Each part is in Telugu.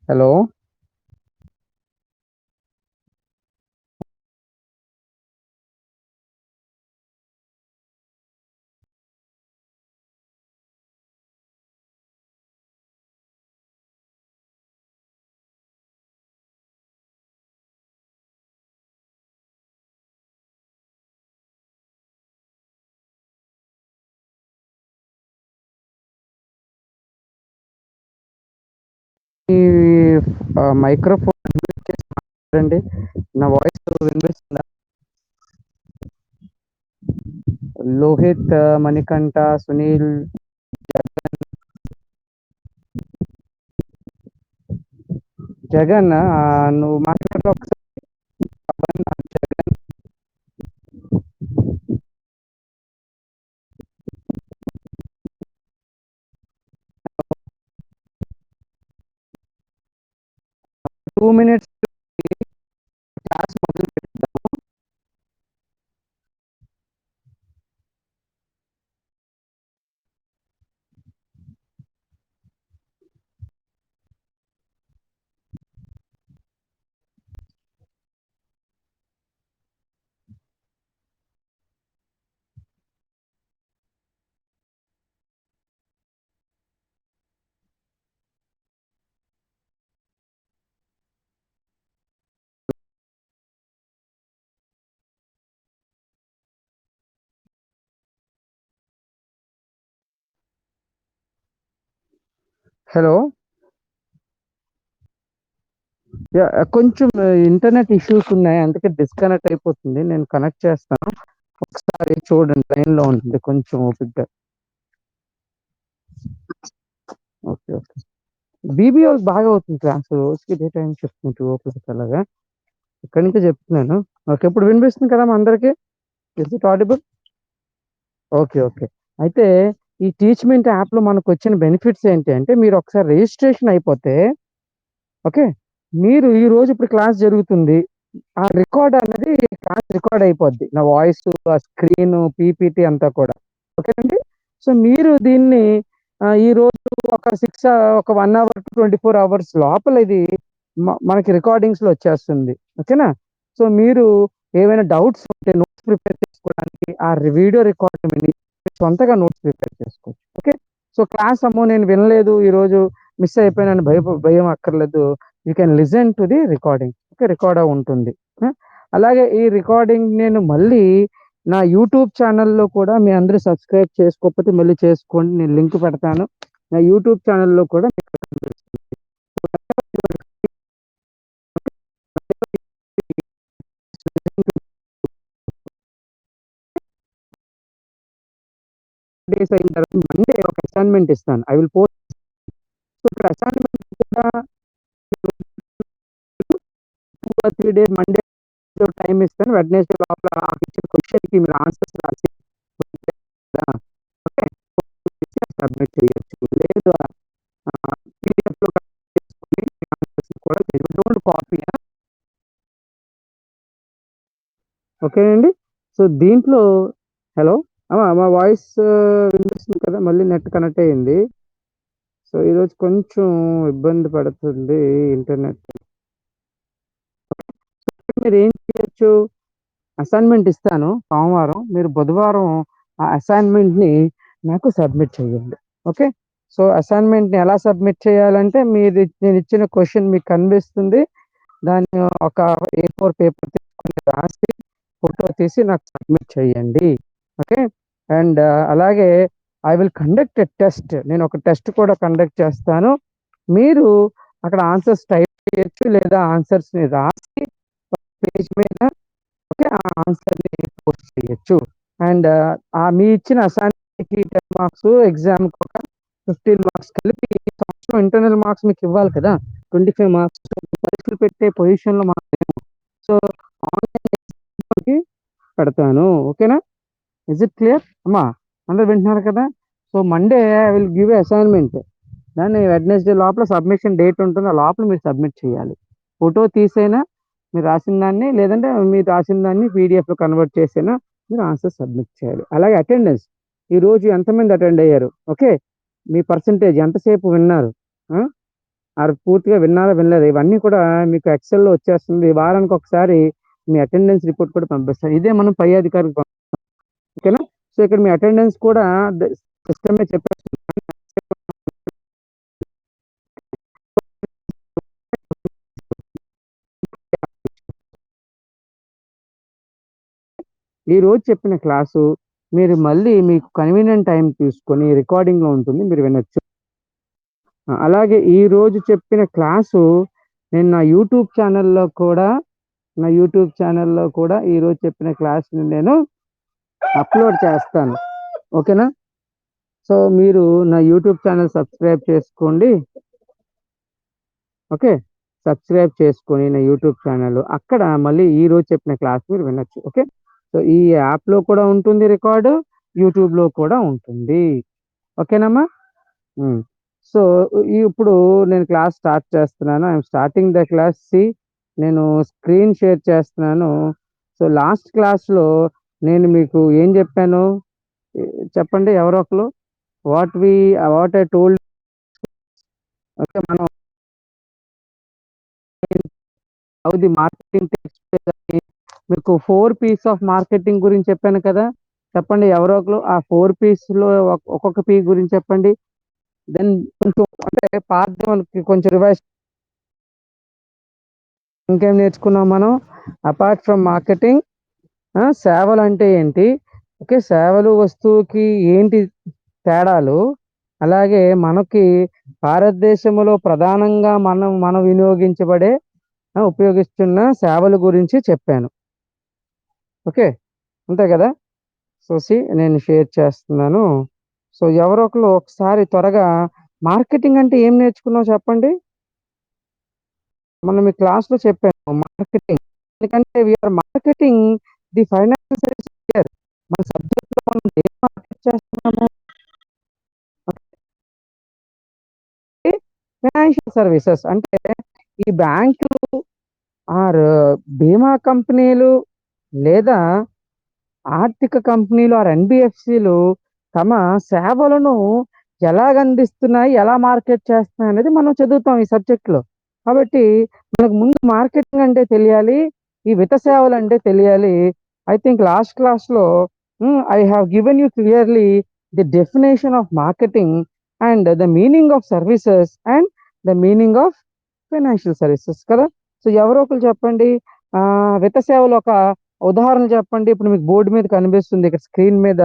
हेलो। ఈ మైక్రోఫోన్ అండి, నా వాయిస్ వినిపిస్తుందా? లోహిత్, మణికంఠ, సునీల్, జగన్, నువ్వు మాట్లాడే ఒకసారి. 2 minutes క్లాస్ మొదలు పెడదాం. హలో. కొంచెం ఇంటర్నెట్ ఇష్యూస్ ఉన్నాయి, అందుకే డిస్కనెక్ట్ అయిపోతుంది. నేను కనెక్ట్ చేస్తాను, ఒకసారి చూడండి. లైన్ లో ఉంటుంది, కొంచెం ఓపిక్గా. Okay okay. బీబీఓ బాగా అవుతుంది క్లాస్, రోజుకి ఇదే టైం చెప్తుంది 2 o'clock అలాగా. ఇక్కడి నుంచి చెప్తున్నాను. ఓకే, ఇప్పుడు వినిపిస్తుంది కదా మా అందరికి? Is it audible? Okay okay. అయితే ఈ టీచ్మెంట్ యాప్లో మనకు వచ్చిన బెనిఫిట్స్ ఏంటి అంటే, మీరు ఒకసారి రిజిస్ట్రేషన్ అయిపోతే, ఓకే, మీరు ఈ రోజు ఇప్పుడు క్లాస్ జరుగుతుంది, ఆ రికార్డ్ అనేది క్లాస్ రికార్డ్ అయిపోద్ది, నా వాయిస్, ఆ స్క్రీన్, పీపీటీ అంతా కూడా. ఓకేనండి. సో మీరు దీన్ని ఈ రోజు ఒక 1 hour to 24 hours లోపల ఇది మనకి రికార్డింగ్స్ లో వచ్చేస్తుంది. ఓకేనా? సో మీరు ఏమైనా డౌట్స్ ఉంటే నోట్స్ ప్రిపేర్ చేసుకోవడానికి ఆ వీడియో రికార్డ్ విని సొంతగా నోట్స్ ప్రిపేర్ చేసుకోవచ్చు. ఓకే. సో క్లాస్ అమ్మో నేను వినలేదు, ఈ రోజు మిస్ అయిపోయినాను, భయం అక్కర్లేదు. You can listen to the recording. Okay, record ఉంటుంది. అలాగే ఈ రికార్డింగ్ నేను మళ్ళీ నా యూట్యూబ్ ఛానల్లో కూడా మీ అందరూ సబ్స్క్రైబ్ చేసుకోకపోతే మళ్ళీ చేసుకోండి, నేను లింక్ పెడతాను. నా యూట్యూబ్ ఛానల్లో కూడా డేస్ అయిన తర్వాత మండే ఒక అసైన్మెంట్ ఇస్తాను. I will post. ఇక్కడ అసైన్మెంట్ కూడా 2 or 3 days మండే టైం ఇస్తాను. వెడ్నెస్డే లోపల ఇచ్చిన క్వశ్చన్ కి మీరు ఆన్సర్స్ రాసి సబ్మిట్ చేయొచ్చు. లేదు PDF లో చేసుకొని ఆన్సర్స్ కూడా డోంట్ కాపీ. ఓకే అండి. సో దీంట్లో హలో, మా వాయిస్ వినిపిస్తుంది కదా? మళ్ళీ నెట్ కనెక్ట్ అయ్యింది. సో ఈరోజు కొంచెం ఇబ్బంది పడుతుంది ఇంటర్నెట్. మీరు ఏం చేయొచ్చు, అసైన్మెంట్ ఇస్తాను సోమవారం, మీరు బుధవారం ఆ అసైన్మెంట్ని నాకు సబ్మిట్ చేయండి. ఓకే. సో అసైన్మెంట్ని ఎలా సబ్మిట్ చేయాలంటే, నేను ఇచ్చిన క్వశ్చన్ మీకు కనిపిస్తుంది, దాన్ని ఒక A4 పేపర్ తీసుకుని రాసి ఫోటో తీసి నాకు సబ్మిట్ చేయండి. ఓకే. అండ్ అలాగే I will conduct a test, నేను ఒక టెస్ట్ కూడా కండక్ట్ చేస్తాను. మీరు అక్కడ ఆన్సర్స్ టైప్ చేయొచ్చు, లేదా ఆన్సర్స్ని రాసి పేజ్ మీద, ఓకే, ఆ ఆన్సర్ని పోస్ట్ చేయొచ్చు. అండ్ మీ ఇచ్చిన అసైన్మెంట్కి 10 marks, ఎగ్జామ్కి ఒక 15 marks కలిపి సంవత్సరం ఇంటర్నల్ మార్క్స్ మీకు ఇవ్వాలి కదా, 25 marks. పరీక్షలు పెట్టే పొజిషన్లో మనం లేము. సో ఆన్లైన్ పెడతాను. ఓకేనా? ఇస్ ఇట్ క్లియర్ అమ్మా? అందరు వింటున్నారు కదా? So Monday I will give a assignment, దాన్ని వెడ్నెస్డే లోపల సబ్మిషన్ డేట్ ఉంటుంది, ఆ లోపల మీరు సబ్మిట్ చేయాలి. ఫోటో తీసైనా మీరు రాసిన దాన్ని, లేదంటే మీరు రాసిన దాన్ని పీడిఎఫ్లో కన్వర్ట్ చేసైనా మీరు ఆన్సర్ సబ్మిట్ చేయాలి. అలాగే అటెండెన్స్, ఈరోజు ఎంతమంది అటెండ్ అయ్యారు, ఓకే, మీ పర్సంటేజ్ ఎంతసేపు విన్నారు, పూర్తిగా విన్నారా వినలేదా ఇవన్నీ కూడా మీకు ఎక్సెల్‌లో వచ్చేస్తుంది. వారానికి ఒకసారి మీ అటెండెన్స్ రిపోర్ట్ కూడా పంపిస్తారు. ఇదే మనం పై అధికారికి ఓకేనా? సో, ఇక్కడ మీ అటెండెన్స్ కూడా సిస్టమే చెప్పేస్తుంది. ఈరోజు చెప్పిన క్లాసు మీరు మళ్ళీ మీకు కన్వీనియంట్ టైం తీసుకొని రికార్డింగ్‌లో ఉంటుంది. మీరు వినొచ్చు. అలాగే ఈరోజు చెప్పిన క్లాసు నేను నా యూట్యూబ్ ఛానెల్‌లో కూడా ఈరోజు చెప్పిన క్లాస్‌ని నేను అప్‌లోడ్ చేస్తాను. ఓకేనా? సో, మీరు నా యూట్యూబ్ ఛానెల్ సబ్స్క్రైబ్ చేసుకోండి. ఓకే. సబ్స్క్రైబ్ చేసుకొని నా యూట్యూబ్ ఛానల్ అక్కడ మళ్ళీ ఈరోజు చెప్పిన క్లాస్ మీరు వినొచ్చు. ఓకే. సో, ఈ యాప్‌లో కూడా ఉంటుంది రికార్డు. యూట్యూబ్‌లో కూడా ఉంటుంది. ఓకేనమ్మా? హ్మ్. సో, ఇప్పుడు నేను క్లాస్ స్టార్ట్ చేస్తున్నాను. I'm starting the class. నేను స్క్రీన్ షేర్ చేస్తున్నాను. సో, లాస్ట్ క్లాస్‌లో నేను మీకు ఏం చెప్పాను? చెప్పండి ఎవరో ఒకళ్ళు. What we what I told okay. మనం how the marketing takes place అని మీకు 4 పీస్ ఆఫ్ మార్కెటింగ్ గురించి చెప్పాను కదా! చెప్పండి ఎవరో ఒకళ్ళు ఆ 4 పీస్‌లో ఒక్కొక్క పీ గురించి చెప్పండి. దెన్ కొంచెం అంటే పార్ట్ 1కి కొంచెం రివైజ్ ఇంకేం నేర్చుకున్నాం మనం? అపార్ట్ ఫ్రమ్ మార్కెటింగ్ సేవలంటే ఏంటి? ఓకే. సేవలు వస్తువుకి ఏంటి తేడాలు? అలాగే మనకి భారతదేశంలో ప్రధానంగా మనం వినియోగించబడే ఉపయోగిస్తున్న సేవల గురించి చెప్పాను. ఓకే. అంతే కదా! సో, నేను షేర్ చేస్తున్నాను. సో, ఎవరో ఒకళ్ళు ఒకసారి త్వరగా మార్కెటింగ్ అంటే ఏం నేర్చుకున్నావు చెప్పండి? మనం ఈ క్లాస్‌లో చెప్పాను మార్కెటింగ్. ఎందుకంటే we are marketing the financial services here. మన సబ్జెక్ట్‌లో మనం ఏం మార్కెట్ చేస్తున్నాము? ఫైనాన్షియల్ సర్వీసెస్ అంటే ఈ బ్యాంకులు ఆర్ బీమా కంపెనీలు లేదా ఆర్థిక కంపెనీలు ఆర్ ఎన్‌బీఎఫ్‌సీలు తమ సేవలను ఎలాగందిస్తున్నాయి, ఎలా మార్కెట్ చేస్తున్నాయనేది మనం చదువుతాం ఈ సబ్జెక్ట్‌లో. కాబట్టి మనకు ముందు మార్కెటింగ్ అంటే తెలియాలి. ఈ విత్త సేవలంటే తెలియాలి. ఐ థింక్ లాస్ట్ క్లాస్‌లో I have given you clearly the definition of marketing and the meaning of services and the meaning of financial services కదా! సో, ఎవరో ఒకళ్ళు చెప్పండి. విత్త సేవలు ఒక ఉదాహరణ చెప్పండి. ఇప్పుడు మీకు బోర్డ్ మీద కనిపిస్తుంది. ఇక్కడ స్క్రీన్ మీద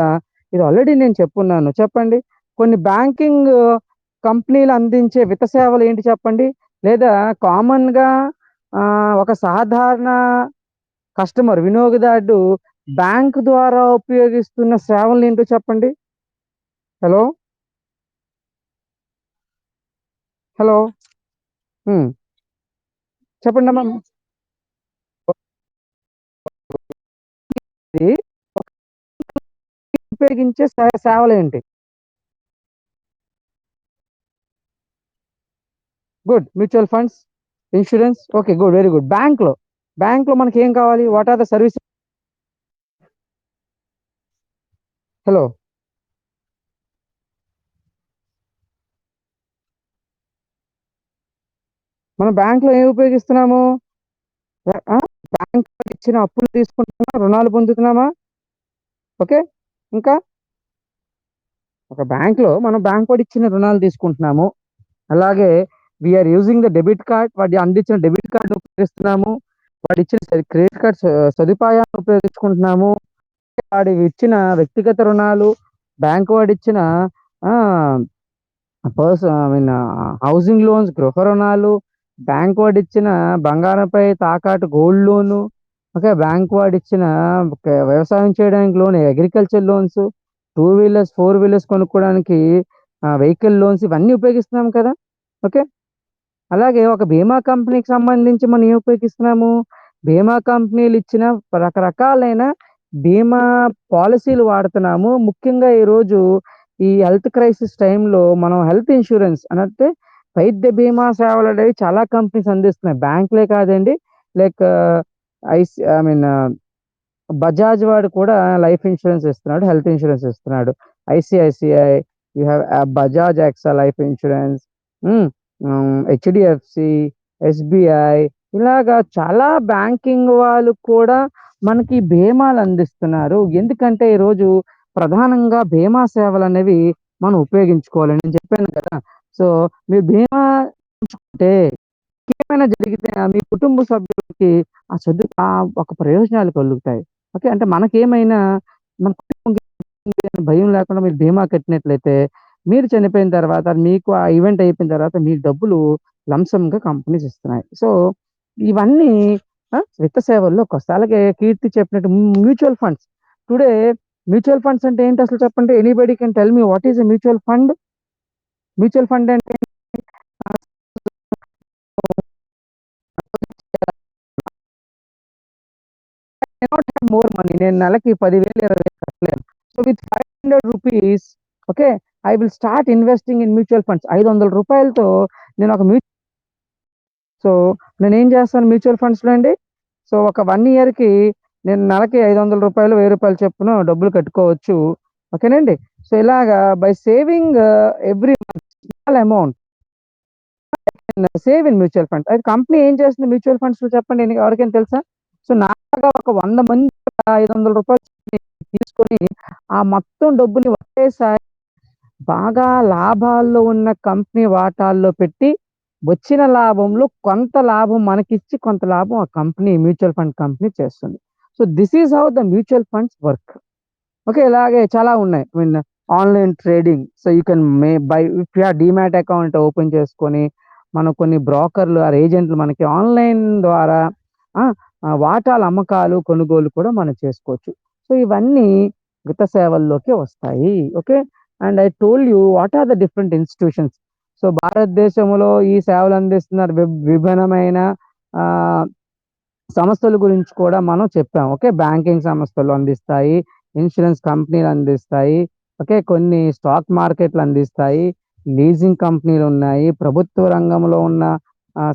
ఇది ఆల్రెడీ నేను చెప్పున్నాను. చెప్పండి. కొన్ని బ్యాంకింగ్ కంపెనీలు అందించే విత్త సేవలు ఏంటి చెప్పండి? లేదా కామన్‌గా ఒక సాధారణ కస్టమర్ వినియోగదారుడు బ్యాంక్ ద్వారా ఉపయోగిస్తున్న సేవలేంటో చెప్పండి? హలో! హలో! హ్మ్. చెప్పండమ్మా. ఇది ఉపయోగించే సేవలేంటి? Good. Mutual funds, insurance. Okay. Good. Very good. బ్యాంక్‌లో మనకేం కావాలి? What are the services? Hello! మనం బ్యాంక్‌లో ఏం ఉపయోగిస్తున్నాము? ఆ! బ్యాంక్ ఇచ్చిన అప్పులు తీసుకుంటున్నామా? రుణాలు పొందుతున్నామా? ఓకే. ఇంకా మనం బ్యాంక్ వాడిచ్చిన రుణాలు తీసుకుంటున్నాము. అలాగే we are using the debit card. వాడు అందించిన డెబిట్ కార్డ్ ఉపయోగిస్తున్నాము. వాడిచ్చిన క్రెడిట్ కార్డ్ సదుపాయాలను ఉపయోగించుకుంటున్నాము. వాడు ఇచ్చిన వ్యక్తిగత రుణాలు, బ్యాంక్ వాడిచ్చిన ఆహ్, ఐ మీన్ హౌసింగ్ లోన్స్, గృహ రుణాలు, బ్యాంక్ వాడిచ్చిన బంగారంపై తాకట్టు గోల్డ్ లోను, ఓకే. బ్యాంక్ వాడిచ్చిన వ్యవసాయం చేయడానికి loan, agriculture loans, 2 wheelers, 4 wheelers కొనుక్కోవడానికి వెహికల్ లోన్స్ ఇవన్నీ ఉపయోగిస్తున్నాం కదా! ఓకే. అలాగే ఒక బీమా కంపెనీకి సంబంధించి మనం ఏం ఉపయోగిస్తున్నాము? బీమా కంపెనీలు ఇచ్చిన రకరకాలైన బీమా పాలిసీలు వాడుతున్నాము. ముఖ్యంగా ఈరోజు ఈ హెల్త్ క్రైసిస్ టైంలో మనం హెల్త్ ఇన్స్యూరెన్స్ అనంటే వైద్య బీమా సేవలనేవి చాలా కంపెనీస్ అందిస్తున్నాయి. బ్యాంకులే కాదండి. లైక్ ఐ మీన్ బజాజ్ వాడు కూడా లైఫ్ ఇన్స్యూరెన్స్ ఇస్తున్నాడు. హెల్త్ ఇన్స్యూరెన్స్ ఇస్తున్నాడు. ICICI, you have Bajaj Axa life insurance. Hmm. HDFC, SBI, ఇలాగా చాలా బ్యాంకింగ్ వాళ్ళు కూడా మనకి బీమాలు అందిస్తున్నారు. ఎందుకంటే ఈరోజు ప్రధానంగా బీమా సేవలు అనేవి మనం ఉపయోగించుకోవాలి. నేను చెప్పాను కదా. సో మీరు బీమా ఉంచుకుంటే ఏమైనా జరిగితే మీ కుటుంబ సభ్యులకి ఒక ప్రయోజనాలు కలుగుతాయి. ఓకే. అంటే మనకేమైనా మన కుటుంబంకి అనే భయం లేకుండా మీరు బీమా కట్టినట్లయితే, మీరు చనిపోయిన తర్వాత మీకు ఆ ఈవెంట్ అయిపోయిన తర్వాత మీకు డబ్బులు లంసమ్‌గా కంపెనీస్ ఇస్తున్నాయి. సో, ఇవన్నీ విత్త సేవల్లోకొస్తాయి. అలాగే కీర్తి చెప్పినట్టు mutual funds. Today mutual funds అంటే ఏంటి అసలు చెప్పండి? Anybody can tell me what is a mutual fund? Mutual fund అంటే కెనాట్ హావ్ మోర్ మనీ. నేను నెలకి 10,000, 20,000 కట్టలేను. So, with ₹500 okay. I will start investing in mutual funds. ₹500తో నేను ఒక సో, నేనేం చేస్తాను మ్యూచువల్ ఫండ్స్‌లో అండి. సో, ఒక 1 ఇయర్‌కి నేను నెలకి ₹500, ₹1000 చొప్పున డబ్బులు కట్టుకోవచ్చు. ఓకేనండి. సో, ఇలాగా by saving every month small amount save in mutual funds. అయితే కంపెనీ ఏం చేస్తుంది మ్యూచువల్ ఫండ్స్‌లో చెప్పండి ఎవరికైనా తెలుసా? సో, నాలాగా ఒక 100 మంది ₹500 తీసుకొని ఆ మొత్తం డబ్బుని ఒకేసారి బాగా లాభాల్లో ఉన్న కంపెనీ వాటాల్లో పెట్టి, వచ్చిన లాభంలో కొంత లాభం మనకిచ్చి, కొంత లాభం ఆ కంపెనీ మ్యూచువల్ ఫండ్ కంపెనీ చేస్తుంది. So, this is how the mutual funds work. Okay. ఇలాగే చాలా ఉన్నాయి. I mean online trading. So, you can buy if you have demat account open చేసుకొని, మనం కొన్ని బ్రోకర్‌లు ఆర్ ఏజెంట్‌లు మనకి ఆన్‌లైన్ ద్వారా ఆ! వాటాల అమ్మకాలు, కొనుగోలు కూడా మనం చేసుకోవచ్చు. సో, ఇవన్నీ విత్త సేవల్లోకే వస్తాయి. Okay. And I told you what are the different institutions. So, భారతదేశంలో ఈ సేవలు అందిస్తున్న విభిన్నమైన ఆహ్ సంస్థల గురించి కూడా మనం చెప్పాం. ఓకే. బ్యాంకింగ్ సంస్థలు అందిస్తాయి. ఇన్స్యూరెన్స్ కంపెనీలు అందిస్తాయి. ఓకే. కొన్ని స్టాక్ మార్కెట్‌లు అందిస్తాయి. లీజింగ్ కంపెనీలున్నాయి. ప్రభుత్వ రంగంలో ఉన్న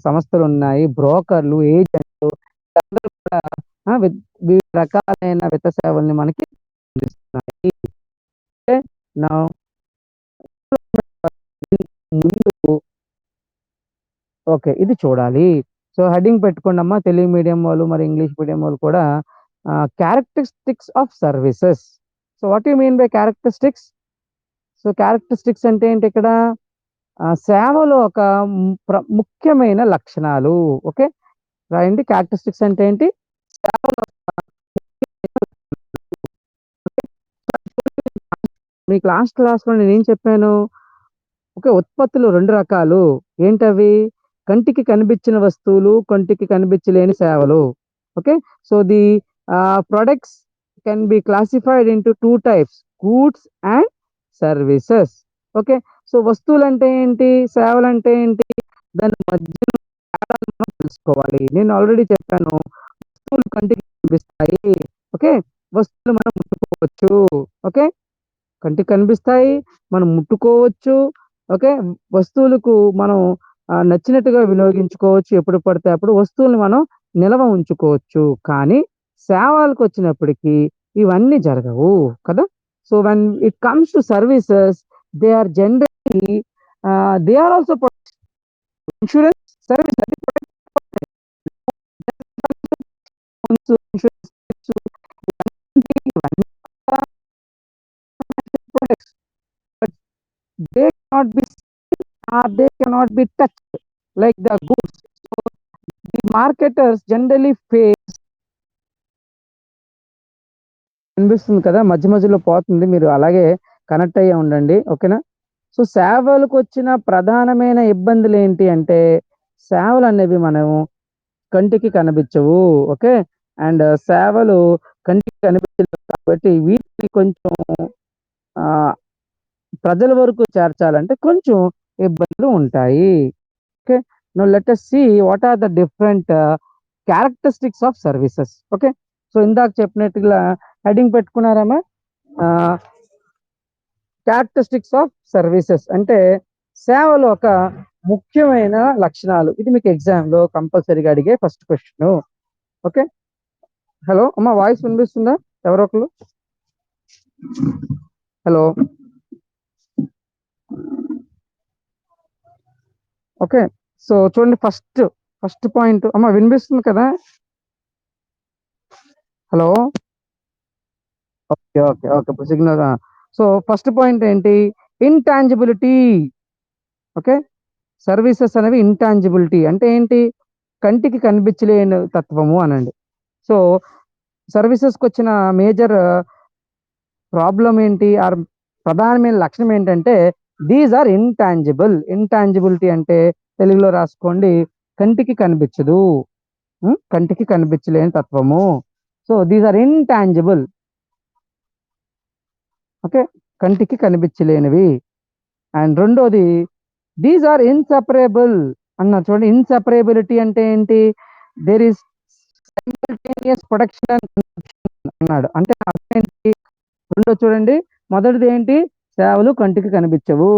సంస్థలున్నాయి. బ్రోకర్‌లు, ఏజెంట్‌లు అందరూ కూడా వివిధ రకాలైన విత్త సేవల్ని మనకి అందిస్తున్నాయి. ఓకే. నౌ ముందు ఓకే. ఇది చూడాలి. సో, హెడ్డింగ్ పెట్టుకోండమ్మా. తెలుగు మీడియం వాళ్ళు, మరి ఇంగ్లీష్ మీడియం వాళ్ళు కూడా characteristics of services. So, what you mean by characteristics? So, characteristics అంటే ఏంటి ఇక్కడ? సేవలో ఒక ముఖ్యమైన లక్షణాలు. ఓకే. రాయండి. క్యారెక్టరిస్టిక్స్ అంటే ఏంటి? సేవలో మీకు లాస్ట్ క్లాస్‌లో నేనేం చెప్పాను? ఓకే. ఉత్పత్తులు 2 రకాలు. ఏంటవి? కంటికి కనిపించిన వస్తువులు, కంటికి కనిపించలేని సేవలు. Okay. So, the products can be classified into 2 types goods and services. Okay. So, వస్తువులంటే ఏంటి? సేవలంటే ఏంటి? దాని మధ్యలో తేడాలు మనం తెలుసుకోవాలి. నేను ఆల్రెడీ చెప్పాను. వస్తువులు కంటికి కనిపిస్తాయి. ఓకే. వస్తువులు మనం ముట్టుకోవచ్చు. ఓకే. కంటికి కనిపిస్తాయి. మనం ముట్టుకోవచ్చు. ఓకే. వస్తువులకు మనం నచ్చినట్టుగా వినియోగించుకోవచ్చు. ఎప్పుడు పడితే అప్పుడు వస్తువుల్ని మనం నిల్వ ఉంచుకోవచ్చు. కానీ సేవలకొచ్చినప్పటికి ఇవన్నీ జరగవు కదా! So, when it comes to services they are generally they are also insurance service అది ఇన్స్యూరెన్స్ ఇవన్నీ products. But they cannot be or they cannot be touched like the goods. So the marketers generally face అనిపిస్తుంది కదా! మధ్య మధ్యలో పోతుంది. మీరు అలాగే కనెక్ట్ అయ్యే ఉండండి. ఓకేనా? సో, సేవలకొచ్చిన ప్రధానమైన ఇబ్బందులేంటి అంటే, సేవలనేవి మనం కంటికి కనిపించవు. ఓకే. అండ్ సేవలు కంటికి కనిపించలేవు కాబట్టి వీటిని కొంచెం ఆహ్, ప్రజల వరకు చేర్చాలంటే కొంచెం ఇబ్బందులు ఉంటాయి. Okay. Now let us see what are the different characteristics of services. Okay. So, ఇందాక చెప్పినట్టుగా హెడ్డింగ్ పెట్టుకున్నారమ్మా? ఆహ్, క్యారెక్టరిస్టిక్స్ ఆఫ్ సర్వీసెస్ అంటే సేవలో ఒక ముఖ్యమైన లక్షణాలు. ఇది మీకు ఎగ్జామ్‌లో కంపల్సరీగా అడిగే ఫస్ట్ క్వెషను. ఓకే. హలో! అమ్మ వాయిస్ వినిపిస్తుందా? ఎవరో ఒకళ్ళు? హలో! ఓకే. సో చూడండి, ఫస్ట్ పాయింట్ అమ్మ వినిపిస్తుంది కదా? Hello. Okay, okay, okay. Signal. So first point ఏంటి? ఇంటాంజిబిలిటీ. ఓకే. సర్వీసెస్ అనేవి ఇంటాంజిబిలిటీ అంటే ఏంటి? కంటికి కనిపించలేని తత్వము అనండి. సో సర్వీసెస్కి వచ్చిన మేజర్ ప్రాబ్లం ఏంటి, ఆర్ ప్రధానమైన లక్షణం ఏంటంటే దీస్ ఆర్ ఇంటాంజిబుల్. ఇంటాంజిబిలిటీ అంటే తెలుగులో రాసుకోండి, కంటికి కనిపించదు. కంటికి కనిపించలేని తత్వము. So these are intangible. Okay. కంటికి కనిపించలేనివి. అండ్ రెండోది, దీస్ ఆర్ ఇన్సెపరేబుల్ అన్నారు. చూడండి, ఇన్సెపరేబిలిటీ అంటే ఏంటి? దేర్ ఈస్ సైమల్టేనియస్ ప్రొడక్షన్ అన్నాడు. అంటే అర్థం ఏంటి? రెండో చూడండి, మొదటిది ఏంటి? సేవలు కంటికి కనిపించవు.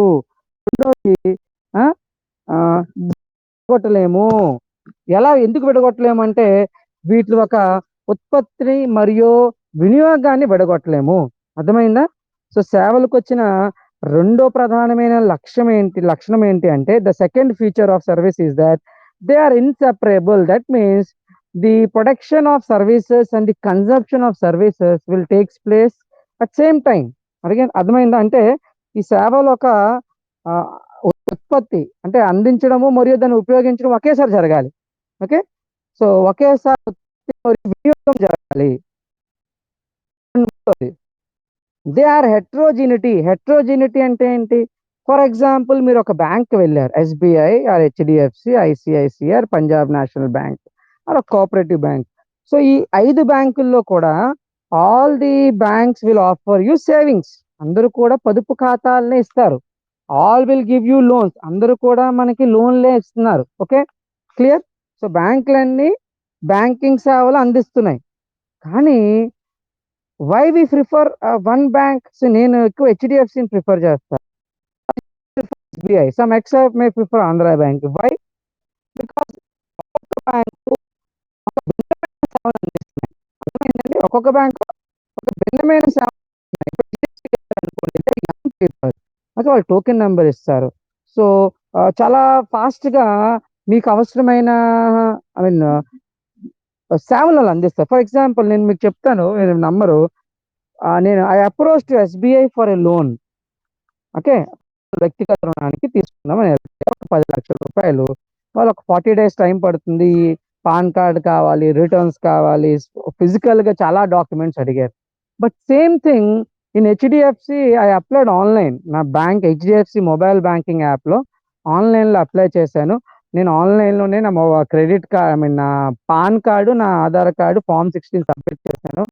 రెండోది ఆ, ఆ, విడగొట్టలేము. ఎలా, ఎందుకు విడగొట్టలేము అంటే వీటి ఒక ఉత్పత్తిని మరియు వినియోగాన్ని విడగొట్టలేము. అర్థమైందా? సో సేవలకు వచ్చిన రెండో ప్రధానమైన లక్షణం ఏంటి అంటే the second feature of service is that they are inseparable. That means the production of services and the consumption of services will takes place at same time. అర్థమైందా? అంటే ఈ సేవలు ఒక ఆ, ఉత్పత్తి అంటే అందించడము మరియు దాన్ని ఉపయోగించడం ఒకేసారి జరగాలి. ఓకే. సో ఒకేసారి ఉత్పత్తి మరియు వినియోగం జరగాలి. They are హెట్రోజినిటీ. హెట్రోజినిటీ అంటే ఏంటి? ఫర్ ఎగ్జాంపుల్, మీరు ఒక బ్యాంక్ వెళ్ళారు, SBI or HDFC, ICICI, Punjab national bank or cooperative bank. So ఈ 5 బ్యాంకుల్లో కూడా all the banks will offer you savings. అందరూ కూడా పొదుపు ఖాతాలనే ఇస్తారు. All will give you loans. అందరూ కూడా మనకి లోన్లే ఇస్తున్నారు. Okay, clear? సో బ్యాంకులన్నీ బ్యాంకింగ్ సేవలు అందిస్తున్నాయి. కానీ why we prefer one bank? So నేను ఎక్కువ హెచ్డిఎఫ్సిని ప్రిఫర్ చేస్తాను. SBI, some except may prefer Andhra bank. Why? Because ఒక్కొక్క బ్యాంకు సేవలు అందిస్తున్నాయి. అర్థమైందండి? ఒక్కొక్క బ్యాంకు ఒక భిన్నమైన సేవ అనుకోండి, అంటే వాళ్ళు టోకెన్ నెంబర్ ఇస్తారు. సో చాలా ఫాస్ట్ గా మీకు అవసరమైన ఐ మీన్ సేవలు వాళ్ళు అందిస్తారు. ఫర్ ఎగ్జాంపుల్ నేను మీకు చెప్తాను, నేను నంబరు. నేను I approach to SBI for a loan. Okay. వ్యక్తిగత రుణానికి తీసుకుందామని వెళ్తే ఒక 10 లక్షల రూపాయలు. వాళ్ళు ఒక 40 days టైం పడుతుంది. పాన్ కార్డ్ కావాలి, రిటర్న్స్ కావాలి, ఫిజికల్ గా చాలా డాక్యుమెంట్స్ అడిగారు. But same thing in HDFC I applied online. నా bank HDFC mobile banking app లో ఆన్లైన్ లో అప్లై చేశాను. నేను ఆన్లైన్ లోనే నా క్రెడిట్ కార్డ్, ఐ మీన్ నా పాన్ కార్డు, నా ఆధార్ కార్డు, Form 16 సబ్మిట్ చేశాను.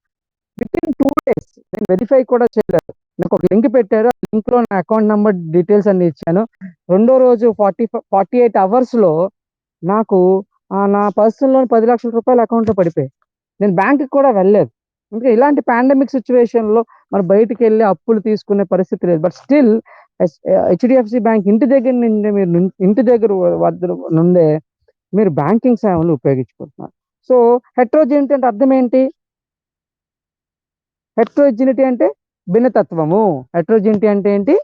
విత్ ఇన్ 2 days నేను వెరిఫై కూడా చేయలేదు. నాకు ఒక లింక్ పెట్టారు, ఆ లింక్ లో నా అకౌంట్ నంబర్ డీటెయిల్స్ అన్ని ఇచ్చాను. రెండో రోజు 48 hours లో నాకు నా పర్సనల్ లోన్ 10 లక్షల రూపాయలు అకౌంట్ లో పడిపోయాయి. నేను బ్యాంక్ కూడా వెళ్ళలేదు. ఇంకా ఇలాంటి పాండమిక్ సిచ్యువేషన్ లో మరి బయటికి వెళ్ళి అప్పులు తీసుకునే పరిస్థితి లేదు. బట్ స్టిల్ హెచ్డిఎఫ్సి బ్యాంక్ ఇంటి దగ్గర నుండి మీరు ఇంటి దగ్గర వద్ద నుండే మీరు బ్యాంకింగ్ సేవలు ఉపయోగించుకుంటున్నారు. సో హెట్రోజెనిటీ అంటే అర్థం ఏంటి? హెట్రోజినిటీ అంటే భిన్నతత్వము. హెట్రోజినిటీ అంటే ఏంటి?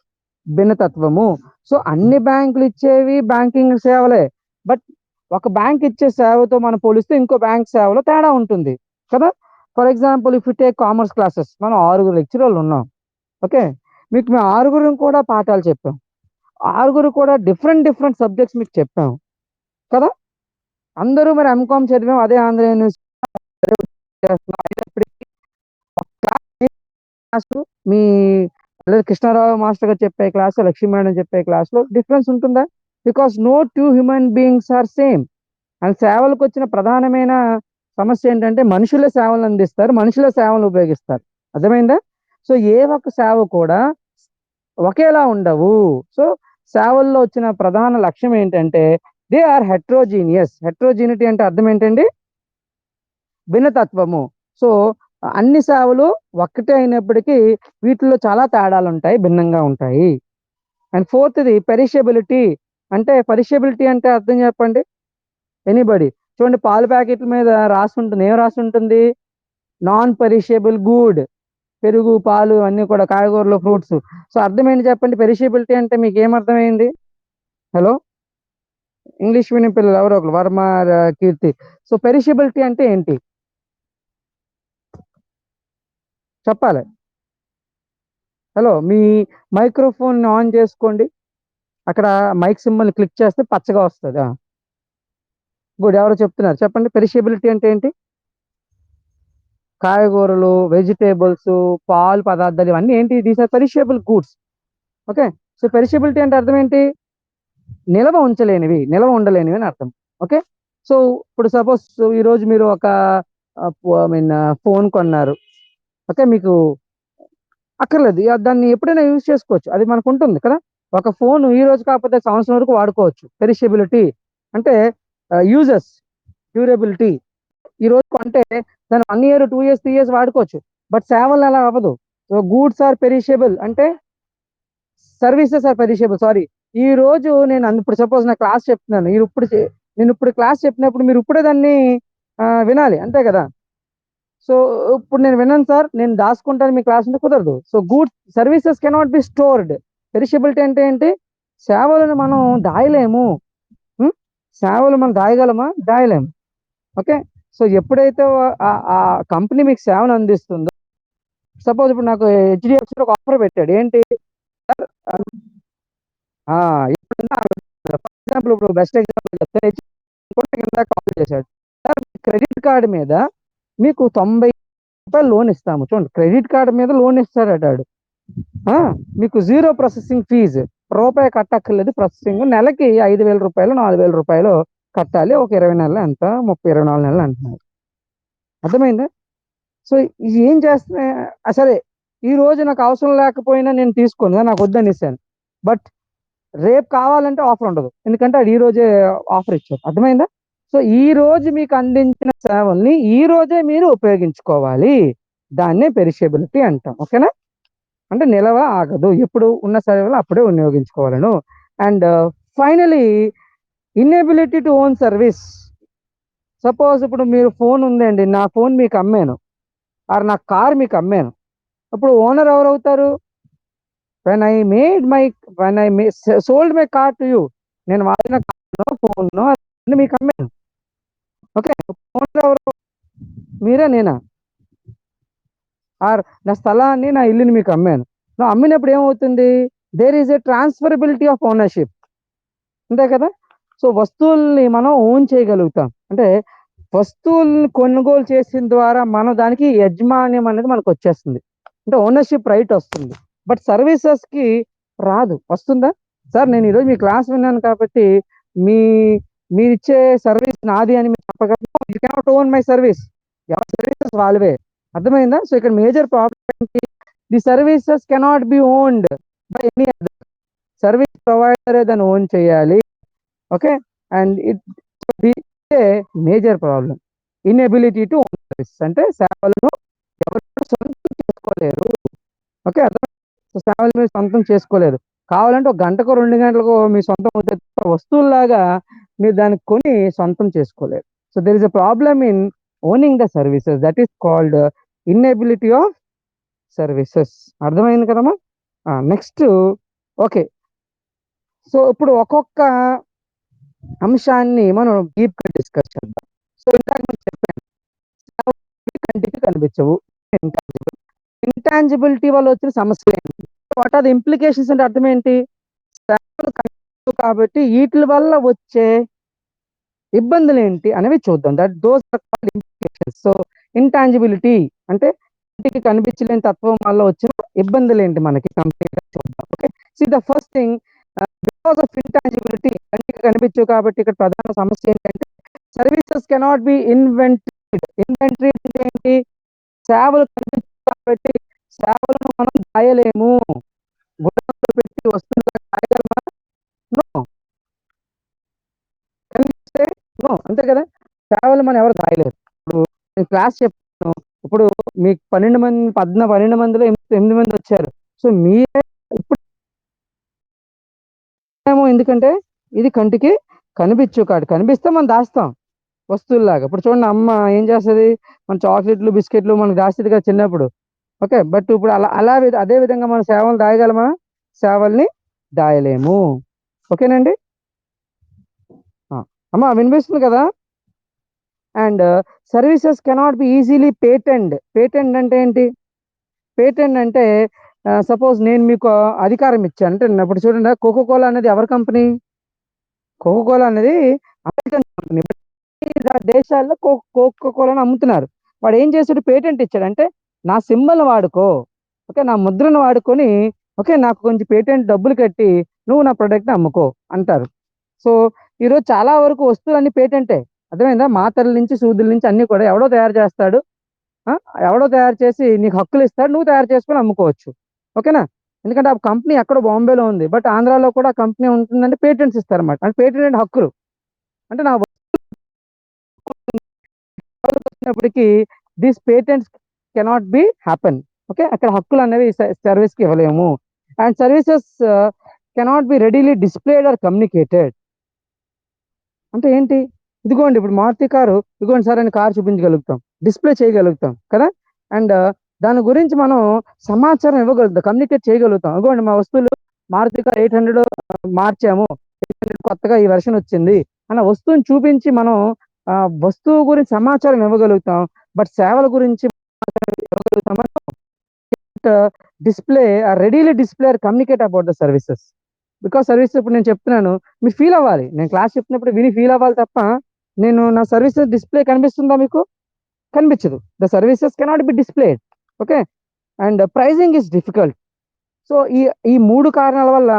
భిన్నతత్వము. సో అన్ని బ్యాంకులు ఇచ్చేవి బ్యాంకింగ్ సేవలే. బట్ ఒక బ్యాంక్ ఇచ్చే సేవతో మనం పోలిస్తే ఇంకో బ్యాంక్ సేవలో తేడా ఉంటుంది కదా. For example, if you take commerce classes, మనం 6 లెక్చరర్లు ఉన్నాం. ఓకే. మీకు మేము 6 కూడా పాఠాలు చెప్పాం. 6 కూడా డిఫరెంట్ డిఫరెంట్ సబ్జెక్ట్స్ మీకు చెప్పాం కదా. అందరూ మరి ఎంకామ్ చదివాం, అదే ఆంధ్ర యూనివర్సిటీ చేస్తున్నాం. అయినప్పటికీ క్లాస్ మీ లేదా కృష్ణారావు మాస్టర్ గారు చెప్పే క్లాస్, లక్ష్మీ మేడం చెప్పే క్లాస్ లో డిఫరెన్స్ ఉంటుందా? Because no two human beings are same. And సేవలకు వచ్చిన ప్రధానమైన సమస్య ఏంటంటే మనుషులే సేవలు అందిస్తారు, మనుషులే సేవలు ఉపయోగిస్తారు. అర్థమైందా? సో ఏ ఒక్క సేవ కూడా ఒకేలా ఉండవు. సో సేవల్లో వచ్చిన ప్రధాన లక్ష్యం ఏంటంటే దే ఆర్ హెట్రోజీనియస్. హెట్రోజీనిటీ అంటే అర్థం ఏంటండి? భిన్నతత్వము. సో అన్ని సేవలు ఒక్కటే అయినప్పటికీ వీటిలో చాలా తేడాలు ఉంటాయి, భిన్నంగా ఉంటాయి. అండ్ ఫోర్త్ది పెరిషబిలిటీ. అంటే పెరిషబిలిటీ అంటే అర్థం చెప్పండి, ఎనీబడి. చూడండి, పాల ప్యాకెట్ల మీద రాసి ఉంటుంది, ఏం రాసి ఉంటుంది? Non perishable good. పెరుగు, పాలు అన్ని కూడా, కాయగూరలు, ఫ్రూట్స్. సో అర్థం ఏంటి చెప్పండి? పెరిషబిలిటీ అంటే మీకు ఏమర్థమైంది? హలో. ఇంగ్లీష్ మీడియం పిల్లలు ఎవరో ఒకరు వర్మ, కీర్తి. సో పెరిషబిలిటీ అంటే ఏంటి చెప్పాలి. హలో, మీ మైక్రోఫోన్ ఆన్ చేసుకోండి. అక్కడ మైక్ సింబల్ క్లిక్ చేస్తే పచ్చగా వస్తుంది. గుడ్, ఎవరో చెప్తున్నారు, చెప్పండి. పెరిషబిలిటీ అంటే ఏంటి? కాయగూరలు, వెజిటేబుల్స్, పాలు పదార్థాలు, ఇవన్నీ ఏంటి? These are perishable goods. Okay. So perishability అంటే అర్థం ఏంటి? నిల్వ ఉంచలేనివి, నిల్వ ఉండలేనివి అని అర్థం. ఓకే. సో ఇప్పుడు సపోజ్ ఈ రోజు మీరు ఒక ఐ మీన్ ఫోన్ కొన్నారు. ఓకే, మీకు అక్కర్లేదు, దాన్ని ఎప్పుడైనా యూజ్ చేసుకోవచ్చు, అది మనకు ఉంటుంది కదా. ఒక ఫోన్ ఈ రోజు కాకపోతే సంవత్సరం వరకు వాడుకోవచ్చు. పెరిషబిలిటీ అంటే యూజెస్, డ్యూరబిలిటీ. ఈ రోజు కొంటే దాన్ని 1 ఇయర్, 2 ఇయర్స్, 3 ఇయర్స్ వాడుకోవచ్చు. బట్ సేవలు అలా అవ్వదు. సో గూడ్స్ ఆర్ పెరిషబుల్ అంటే సర్వీసెస్ ఆర్ పెరిషబుల్. సారీ, ఈ రోజు నేను ఇప్పుడు సపోజ్ నా క్లాస్ చెప్తున్నాను, నేను ఇప్పుడు క్లాస్ చెప్పినప్పుడు మీరు ఇప్పుడే దాన్ని వినాలి, అంతే కదా. సో ఇప్పుడు నేను విన్నాను సార్, నేను దాచుకుంటాను మీ క్లాస్ అంటే కుదరదు. So goods services cannot be stored. Perishability అంటే ఏంటి? సేవలను మనం దాయలేము. ఉం? సేవలు మనం దాయగలమా? దాయలేము. ఓకే. సో ఎప్పుడైతే ఆ కంపెనీ మీకు సేవను అందిస్తుందో, సపోజ్ ఇప్పుడు నాకు హెచ్డిఎఫ్సి ఒక ఆఫర్ పెట్టాడు, ఏంటి? ఇప్పుడు ఫర్ ఎగ్జాంపుల్, ఇప్పుడు బెస్ట్ ఎగ్జాంపుల్ చెప్తే కింద కాల్ చేశాడు, సార్ క్రెడిట్ కార్డు మీద మీకు 90 రూపాయలు లోన్ ఇస్తాము. చూడండి, క్రెడిట్ కార్డు మీద లోన్ ఇస్తాడు. మీకు 0 ప్రాసెసింగ్ ఫీజు, రూపాయి కట్టక్కర్లేదు. ప్రాసెసింగ్ నెలకి 5,000 రూపాయలు, 4,000 రూపాయలు కట్టాలి. ఒక 20 నెలలు ఎంత, 30, 24 నెలలు అంటున్నారు. అర్థమైందా? సో ఇది ఏం చేస్తున్నా, సరే ఈ రోజు నాకు అవసరం లేకపోయినా నేను తీసుకోను, నాకు వద్దనిస్తాను. బట్ రేపు కావాలంటే ఆఫర్ ఉండదు, ఎందుకంటే అది ఈ రోజే ఆఫర్ ఇచ్చారు. అర్థమైందా? సో ఈ రోజు మీకు అందించిన సేవల్ని ఈ రోజే మీరు ఉపయోగించుకోవాలి. దాన్నే పెరిషబిలిటీ అంటాం. ఓకేనా? అంటే నిలవ ఆగదు, ఎప్పుడు ఉన్న సేవలు అప్పుడే వినియోగించుకోవాలను. And finally, inability to own service. Suppose ఇప్పుడు మీరు ఫోన్ ఉందండి, నా ఫోన్ మీకు అమ్మాను, ఆర్ నా కార్ మీకు అమ్మాను. అప్పుడు ఓనర్ ఎవరు అవుతారు? when I made my sold my car to you, నేను వాడిన ఫోన్ మీకు అమ్మాను. ఓకే, ఓనర్ ఎవరు? మీరే, నేనా? ఆర్ నా స్థలాన్ని, నా ఇల్లుని మీకు అమ్మాను. నువ్వు అమ్మినప్పుడు ఏమవుతుంది? There is a transferability of ownership, అంతే కదా. సో వస్తువుల్ని మనం ఓన్ చేయగలుగుతాం. అంటే వస్తువుల్ని కొనుగోలు చేసిన ద్వారా మనం దానికి యజమాన్యం అనేది మనకు వచ్చేస్తుంది, అంటే ఓనర్షిప్ రైట్ వస్తుంది. బట్ సర్వీసెస్ కి రాదు. వస్తుందా? సార్ నేను ఈరోజు మీ క్లాస్ విన్నాను కాబట్టి మీ మీరిచ్చే సర్వీస్ నాది అని మీరు చెప్పగలరు. You cannot own my service. ఎవరి సర్వీసెస్ వాళ్ళవే. అర్థమైందా? సో ఇక్కడ మేజర్ ప్రాబ్లం ఏంటి? The services cannot B owned by any other. Service provider దాన్ని ఓన్ చేయాలి. Okay. And major problem inability to own service, అంటే సేవలను ఎవరు సొంతం చేసుకోలేరు. ఓకే, సేవలు మీరు సొంతం చేసుకోలేరు. కావాలంటే ఒక గంటకు 2 గంటలకు మీ సొంతం వస్తువులాగా మీరు దాన్ని కొని సొంతం చేసుకోలేరు. So there is a problem in owning the services, that is called inability of services. అర్థమైంది కదమ్మా? నెక్స్ట్. ఓకే, సో ఇప్పుడు ఒక్కొక్క అంశాన్ని మనం డీప్ గా డిస్కస్ చేద్దాం. సో ఇందాక నేను చెప్పాను, కంటికి కనిపించవు, ఇంటాంజిబిలిటీ వల్ల వచ్చిన సమస్యలు ఏంటి, వాట్ ఆర్ ద ఇంప్లికేషన్స్ అంటే అర్థం ఏంటి? కాబట్టి వీటి వల్ల వచ్చే ఇబ్బందులు ఏంటి అనేవి చూద్దాం. Those are called implications. So intangibility అంటే కంటికి కనిపించలేని తత్వం వల్ల వచ్చిన ఇబ్బందులు ఏంటి మనకి కంప్లీట్ గా చూద్దాం. Okay, see the first thing, because of intangibility, కంటికి కనిపించవు కాబట్టి ఇక్కడ ప్రధాన సమస్య ఏంటంటే services cannot be inventory. Inventory అంటే ఏంటి? సేవలు కనిపించవు కాబట్టి సేవలను మనం దాయలేము. గుణాలు పెట్టి వస్తువులుగా దాయగలమా? నో. కనిపిస్తే నో, అంతే కదా. సేవలు మనం ఎవరు దాయలేరు. ఇప్పుడు నేను క్లాస్ చెప్తాను, ఇప్పుడు మీకు 12 మందిలో 8 మంది వచ్చారు. సో మీరే ఇప్పుడు ఎందుకంటే ఇది కంటికి కనిపించు కాదు, కనిపిస్తే మనం దాస్తాం వస్తువుల్లాగా. ఇప్పుడు చూడండి, అమ్మ ఏం చేస్తుంది? మన చాక్లెట్లు, బిస్కెట్లు మనకు దాస్తుంది కదా చిన్నప్పుడు. ఓకే, బట్ ఇప్పుడు అదే విధంగా మనం సేవలు దాయగలమా? సేవల్ని దాయలేము. ఓకేనండి. అమ్మా వినిపిస్తుంది కదా? And services cannot be easily patent. Patent అంటే ఏంటి? పేటెంట్ అంటే సపోజ్ నేను మీకు అధికారం ఇచ్చాను అంటే ఇప్పుడు చూడండి, కోకో కోలా అనేది ఎవరి కంపెనీ? కోకో కోలా అనేది అమెరికన్ కంపెనీ. దేశాల్లో కోకో కోలాని అమ్ముతున్నారు. వాడు ఏం చేసాడు? పేటెంట్ ఇచ్చాడు. అంటే నా సింబల్ వాడుకో, ఓకే, నా ముద్రను వాడుకొని, ఓకే, నాకు కొంచెం పేటెంట్ డబ్బులు కట్టి నువ్వు నా ప్రొడక్ట్ని అమ్ముకో అంటారు. సో ఈరోజు చాలా వరకు వస్తువులన్నీ పేటెంటే. అర్థమైందా? మాతల నుంచి సూదుల నుంచి అన్ని కూడా ఎవడో తయారు చేస్తాడు. ఆ, ఎవడో తయారు చేసి నీకు హక్కులు ఇస్తాడు, నువ్వు తయారు చేసుకొని అమ్ముకోవచ్చు. ఓకేనా? ఎందుకంటే ఆ కంపెనీ ఎక్కడో బాంబేలో ఉంది, బట్ ఆంధ్రాలో కూడా కంపెనీ ఉంటుందంటే పేటెంట్స్ ఇస్తారన్నమాట. అంటే పేటెంట్ అంటే హక్కులు. అంటే నా వచ్చినప్పటికీ these patents cannot be happen. Okay, అక్కడ హక్కులు అనేవి సర్వీస్ కి ఇవ్వలేము. And services cannot be readily displayed or communicated. అంటే ఏంటి? ఇదిగోండి ఇప్పుడు మారుతి కారు, ఇదిగోండి సార్ అని కారు చూపించగలుగుతాం, డిస్ప్లే చేయగలుగుతాం కదా. అండ్ దాని గురించి మనం సమాచారం ఇవ్వగలుగుతాం, కమ్యూనికేట్ చేయగలుగుతాం. ఇదిగోండి మా వస్తువులు మారుతి కార్ 800 మార్చాము, 800 కొత్తగా ఈ వెర్షన్ వచ్చింది అన్న వస్తువుని చూపించి మనం ఆ, వస్తువు గురించి సమాచారం ఇవ్వగలుగుతాం. బట్ సేవల గురించి ఇవ్వగలుగుతామా? Display readily display or communicate about the services. Because service ఇప్పుడు నేను చెప్తున్నాను, మీరు ఫీల్ అవ్వాలి. నేను క్లాస్ చెప్పినప్పుడు విని ఫీల్ అవ్వాలి తప్ప, నేను నా సర్వీసెస్ డిస్ప్లే కనిపిస్తుందా మీకు? కనిపించదు. The services cannot be displayed. Okay, and pricing is difficult. So ఈ ఈ మూడు కారణాల వల్ల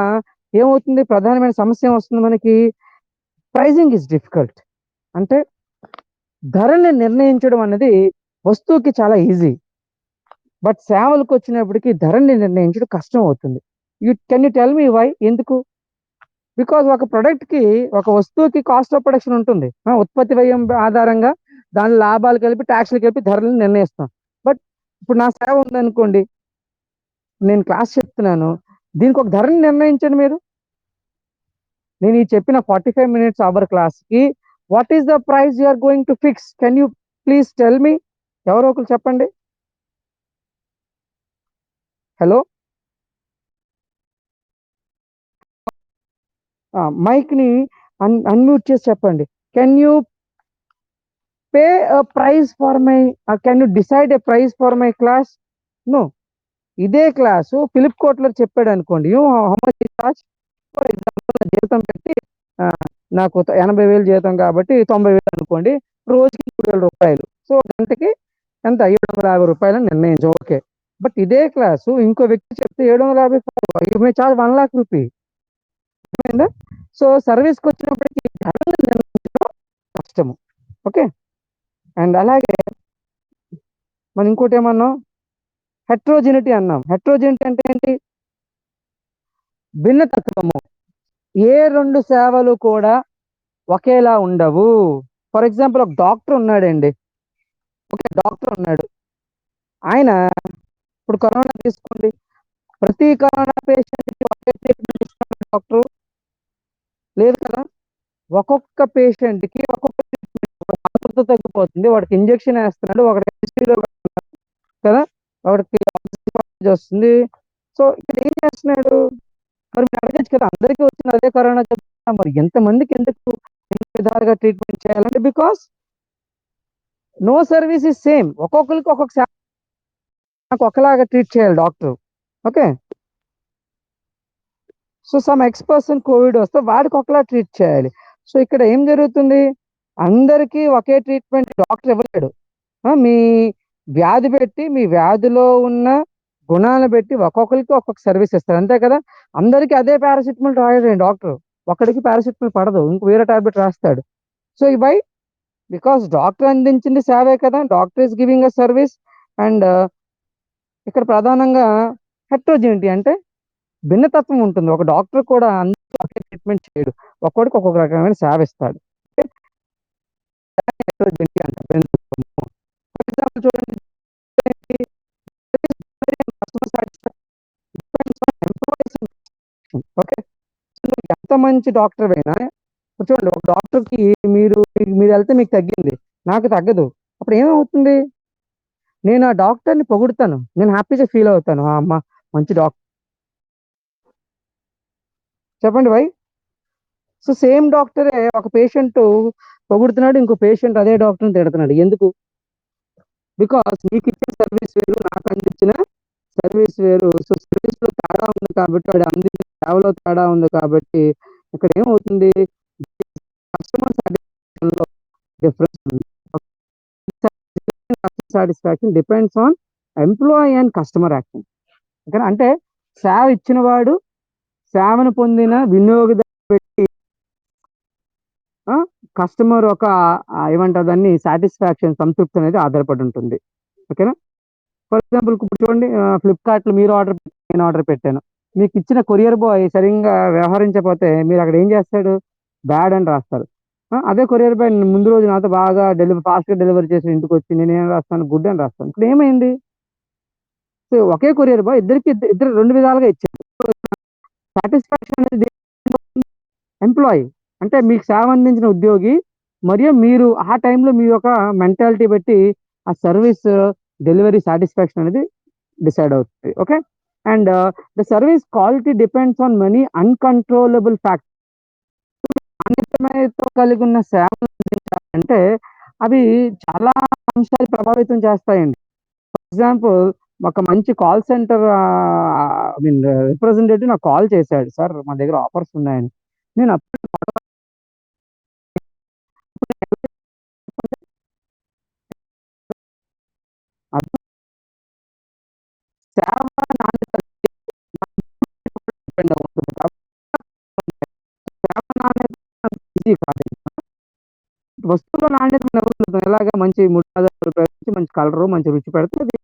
ఏమవుతుంది? ప్రధానమైన సమస్య ఏమొస్తుంది మనకి? Pricing is difficult. అంటే ధరని నిర్ణయించడం అనేది వస్తువుకి చాలా ఈజీ, బట్ సేవలకు వచ్చినప్పటికీ ధరని నిర్ణయించడం కష్టం అవుతుంది. Can you tell me why? ఎందుకు? బికాజ్ ఒక ప్రొడక్ట్ కి, ఒక వస్తువుకి కాస్ట్ ఆఫ్ ప్రొడక్షన్ ఉంటుంది. ఉత్పత్తి వ్యయం ఆధారంగా దాని లాభాలు కలిపి ట్యాక్స్లు కలిపి ధరలను నిర్ణయిస్తాం. బట్ ఇప్పుడు నా సేవ ఉందనుకోండి, నేను క్లాస్ చెప్తున్నాను, దీనికి ఒక ధరని నిర్ణయించండి మీరు. నేను ఈ చెప్పిన 45 minutes అవర్ క్లాస్ కి what is the price you are going to fix? Can you please tell me? ఎవరో ఒకరు చెప్పండి. హలో, మైక్ ని అన్మ్యూట్ చేసి చెప్పండి. Can you pay price for my, can you decide a price for my class? No. ఇదే క్లాసు ఫిలిప్ కోట్లర్ చెప్పాడు అనుకోండి, how much charge? For example జీతం పెట్టి ఆ, నాకు 80,000 జీతం కాబట్టి 90,000 అనుకోండి, రోజుకి 3,000 రూపాయలు. సో గంటకి ఎంత? 750 రూపాయలు నిర్ణయించాం. ఓకే, బట్ ఇదే క్లాసు ఇంకో వ్యక్తి చెప్తే 750 చార్జ్ 1,00,000 రూపీ. అర్థమైందా? సో సర్వీస్కి వచ్చినప్పటికీ ధరలు నిర్ణయించడం కష్టము. ఓకే, అండ్ అలాగే మనం ఇంకోటి ఏమన్నాం? హెట్రోజినిటీ అన్నాం. హెట్రోజినిటీ అంటే ఏంటి? భిన్నతత్వము. ఏ రెండు సేవలు కూడా ఒకేలా ఉండవు. ఫర్ ఎగ్జాంపుల్ ఒక డాక్టర్ ఉన్నాడండి, ఓకే, డాక్టర్ ఉన్నాడు. ఆయన ఇప్పుడు కరోనా తీసుకోండి, ప్రతి కరోనా పేషెంట్కి ఒకే ట్రీట్మెంట్ ఇస్తాడు డాక్టర్? లేదు కదా. ఒక్కొక్క పేషెంట్కి ఒక్కొక్క ట్రీట్మెంట్. ఆతృత తగ్గిపోతుంది, వాడికి ఇంజెక్షన్ వేస్తున్నాడు, ఒకటి ICU లో కదా, వాడికి ఆక్సిజన్ వస్తుంది. సో ఇక్కడ ఏం చేస్తున్నాడు? మరి మీరు అడగచ్చు కదా, అందరికీ వచ్చిన అదే కరోనా జబ్బు మరి ఎంతమందికి ఎందుకు ఎన్ని విధాలుగా ట్రీట్మెంట్ చేయాలంటే, because no service is same. ఒక్కొక్కరికి ఒక్కొక్క నాకు ఒకలాగా ట్రీట్ చేయాలి doctor. Okay, so some X person covid వస్తే వాడికి ఒకలా ట్రీట్ చేయాలి. సో ఇక్కడ ఏం జరుగుతుంది? అందరికీ ఒకే ట్రీట్మెంట్ డాక్టర్ ఇవ్వలేడు. మీ వ్యాధి పెట్టి, మీ వ్యాధిలో ఉన్న గుణాలను బట్టి ఒక్కొక్కరికి ఒక్కొక్క సర్వీస్ ఇస్తారు, అంతే కదా. అందరికీ అదే పారాసిటమాల్ రాయడు డాక్టర్. ఒకడికి పారాసిటమాల్ పడదు, ఇంకో వేరే టాబ్లెట్ రాస్తాడు. సో బై బికాస్ డాక్టర్ అందించింది సేవే కదా, doctor is giving a service. And ఇక్కడ ప్రధానంగా హెట్రోజినిటీ అంటే భిన్నతత్వం ఉంటుంది. ఒక డాక్టర్ కూడా అందరికీ ఒకే ట్రీట్మెంట్ చేయడు, ఒక్కొక్కడికి ఒక్కొక్క రకమైన సేవ ఇస్తాడు. హెట్రోజినిటీ అంటారు, భిన్నతత్వము. ఫర్ ఎగ్జాంపుల్ చూడండి, ఓకే, ఎంత మంచి డాక్టర్ అయినా చూడండి, ఒక డాక్టర్కి మీరు వెళ్తే మీకు తగ్గింది, నాకు తగ్గదు. అప్పుడు ఏమవుతుంది? నేను ఆ డాక్టర్ని పొగుడుతాను, నేను హ్యాపీగా ఫీల్ అవుతాను, అమ్మ మంచి డాక్టర్. చెప్పండి వై? సో సేమ్ డాక్టరే ఒక పేషెంట్ పొగుడుతున్నాడు, ఇంకో పేషెంట్ అదే డాక్టర్ని తిడుతున్నాడు. ఎందుకు? బికాస్ నీకు ఇచ్చిన సర్వీస్ వేరు, నాకు అందించిన సర్వీస్ వేరు. సో సర్వీస్ లో తేడా ఉంది కాబట్టి, వాడు అందించిన సేవలో తేడా ఉంది కాబట్టి ఇక్కడ ఏమవుతుంది, కస్టమర్ సాటిస్ఫాక్షన్ లో డిఫరెన్స్ ఉంది. Satisfaction depends on employee and customer action. ఓకేనా? అంటే సేవ ఇచ్చిన వాడు, సేవను పొందిన వినియోగదారు పెట్టి కస్టమర్ ఒక ఏమంటారు దాన్ని, సాటిస్ఫాక్షన్, సంతృప్తి అనేది ఆధారపడి ఉంటుంది. ఓకేనా? ఫర్ ఎగ్జాంపుల్ ఇప్పుడు చూడండి, ఫ్లిప్కార్ట్లో మీరు ఆర్డర్ పెట్టి నేను ఆర్డర్ పెట్టాను. మీకు ఇచ్చిన కొరియర్ బాయ్ సరిగ్గా వ్యవహరించకపోతే మీరు అక్కడ ఏం చేస్తాడు, బ్యాడ్ అని రాస్తారు. అదే కొరియర్ బాయ్ ముందు రోజు నాతో బాగా ఫాస్ట్గా డెలివరీ చేసి ఇంటికి వచ్చి నేను ఏం రాస్తాను, గుడ్ అని రాస్తాను. ఇప్పుడు ఏమైంది? సో ఒకే కొరియర్ బాయ్ ఇద్దరు రెండు విధాలుగా ఇచ్చారు. సాటిస్ఫాక్షన్ అనేది ఎంప్లాయీ అంటే మీకు సేవ అందించిన ఉద్యోగి, మరియు మీరు ఆ టైంలో మీ యొక్క మెంటాలిటీ బట్టి ఆ సర్వీస్ డెలివరీ సాటిస్ఫాక్షన్ అనేది డిసైడ్ అవుతుంది. Okay, and the service quality depends on money uncontrollable fact. నాణ్యతతో కలిగి ఉన్న సేవలు అంటే అవి చాలా అంశాలు ప్రభావితం చేస్తాయండి. ఫర్ ఎగ్జాంపుల్, ఒక మంచి call centre I mean representative నాకు కాల్ చేశాడు, సార్ మా దగ్గర ఆఫర్స్ ఉన్నాయని. నేను అప్పుడు సేవ నాణ్యత depend అవుతుంది కాబట్టి సేవ నాణ్యత ఈజీ కాదు. వస్తువుల నాణ్యత ఎలాగా మంచి 3,000 రూపాయల నుంచి మంచి కలరు, మంచి రుచి పెడితే అది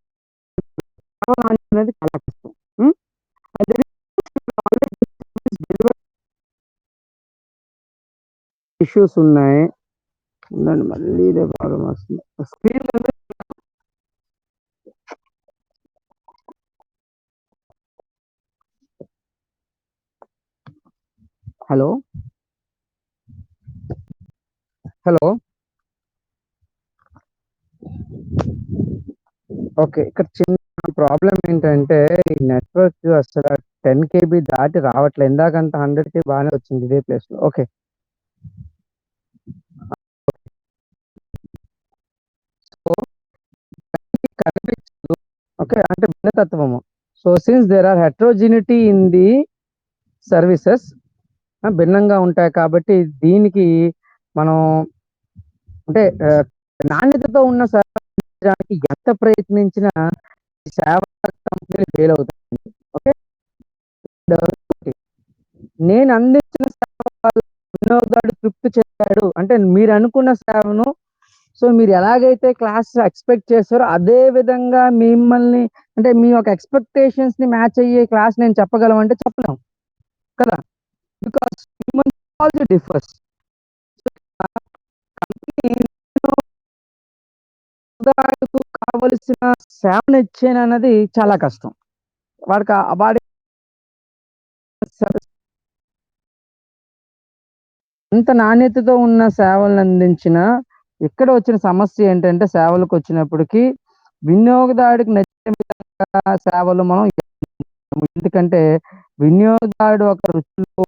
సేవ నాణ్యత అనేది చాలా కష్టం. ఇష్యూస్ ఉన్నాయి. ఉండండి, మళ్ళీ ఇదే ప్రాబ్లం వస్తుంది. స్క్రీన్ హలో హలో ఓకే, ఇక్కడ చిన్న ప్రాబ్లం ఏంటంటే ఈ నెట్వర్క్ అసలు 10 KB దాటి రావట్లేదు. ఇందాకంత 100K బాగానే వచ్చింది ఇదే ప్లేస్ లో. ఓకే, సో కనిపించదు. ఓకే, అంటే భిన్నతత్వము. So since there are heterogeneity in the services, భిన్నంగా ఉంటాయి కాబట్టి దీనికి మనం అంటే నాణ్యతతో ఉన్న సేవకి ఎంత ప్రయత్నించినా సేవ కంపెనీలు ఫెయిల్ అవుతాయి. ఓకే, నేను అందించిన సేవ వినియోగదారుడు తృప్తి చెందాడు అంటే మీరు అనుకున్న సేవను, సో మీరు ఎలాగైతే క్లాస్ ఎక్స్పెక్ట్ చేస్తారో అదే విధంగా మిమ్మల్ని అంటే మీ యొక్క ఎక్స్పెక్టేషన్స్ ని మ్యాచ్ అయ్యే క్లాస్ నేను చెప్పగలం అంటే చెప్పలేము కదా, బికాస్ హ్యూమన్ ఆల్సో డిఫర్స్. కావలసిన సేవను ఇచ్చేది అన్నది చాలా కష్టం. వాడి ఎంత నాణ్యతతో ఉన్న సేవలను అందించిన ఇక్కడ వచ్చిన సమస్య ఏంటంటే సేవలకు వచ్చినప్పటికీ వినియోగదారుడికి నచ్చే విధంగా సేవలు మనం ఎందుకంటే వినియోగదారుడు ఒక రుచులు